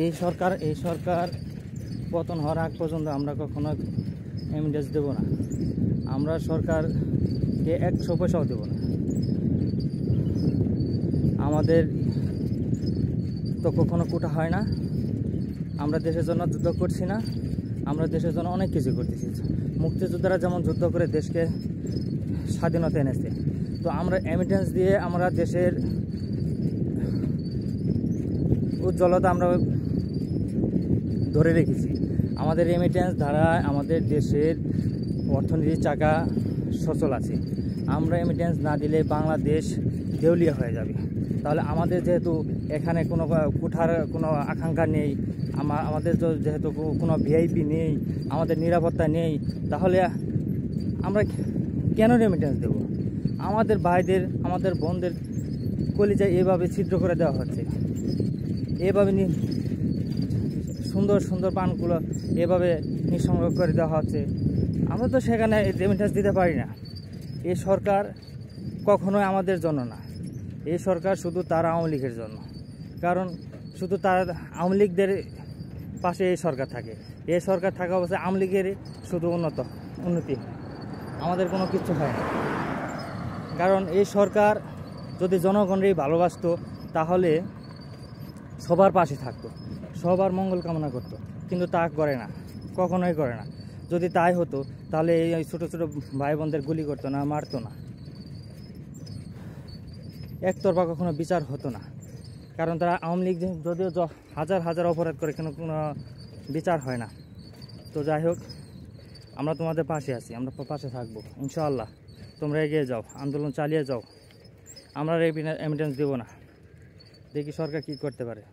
এই সরকার পতন হওয়ার আগ পর্যন্ত আমরা কখনো এমএনএস দেব না। আমরা সরকারকে 100 পয়সাও দেব না। আমাদের তো কখনো কোটা হয় না। আমরা দেশের জন্য যুদ্ধ করছি না, আমরা দেশের জন্য অনেক কিছু করতেছি। মুক্তিযোদ্ধারা যেমন যুদ্ধ করে দেশকে স্বাধীনতা এনেছে, তো আমরা এমিটেন্স দিয়ে আমরা দেশের উজ্জ্বলতা আমরা ধরে রেখেছি। আমাদের রেমিটেন্স দ্বারা আমাদের দেশের অর্থনীতির চাকা সচল আছে। আমরা রেমিটেন্স না দিলে বাংলাদেশ দেউলিয়া হয়ে যাবে। তাহলে আমাদের যেহেতু এখানে কোনো কোঠার কোনো আকাঙ্ক্ষা নেই, আমাদের যেহেতু কোনো ভিআইপি নেই, আমাদের নিরাপত্তা নেই, তাহলে আমরা কেন রেমিটেন্স দেব? আমাদের ভাইদের, আমাদের বোনদের কলিজায় এভাবে ছিদ্র করে দেওয়া হচ্ছে, এভাবে সুন্দর সুন্দর পানগুলো এভাবে নিঃসঙ্গ করে দেওয়া হচ্ছে। আমরা তো সেখানে রেমিটেন্স দিতে পারি না। এই সরকার কখনোই আমাদের জন্য না। এই সরকার শুধু তার আওয়ামী লীগের জন্য। কারণ শুধু তার আওয়ামী লীগদের পাশে এই সরকার থাকে। এই সরকার থাকা অবস্থায় আওয়ামী লীগের শুধু উন্নতি, আমাদের কোনো কিছু হয় না। কারণ এই সরকার যদি জনগণেরই ভালোবাসতো তাহলে সবার পাশে থাকতো, সবার মঙ্গল কামনা করতো, কিন্তু তা করে না, কখনোই করে না। যদি তাই হতো তাহলে এই ছোটো ছোটো ভাই বোনদের গুলি করতো না, মারতো না, একতরফা কখনো বিচার হতো না। কারণ তারা আওয়ামী লীগ যদিও হাজার হাজার অপরাধ করে, কোনো বিচার হয় না। তো যাই হোক, আমরা তোমাদের পাশে আছি, আমরা পাশে থাকবো ইনশাআল্লাহ। তোমরা এগিয়ে যাও, আন্দোলন চালিয়ে যাও। আমরা রেমিটেন্স দেবো না। দেখি সরকার কী করতে পারে।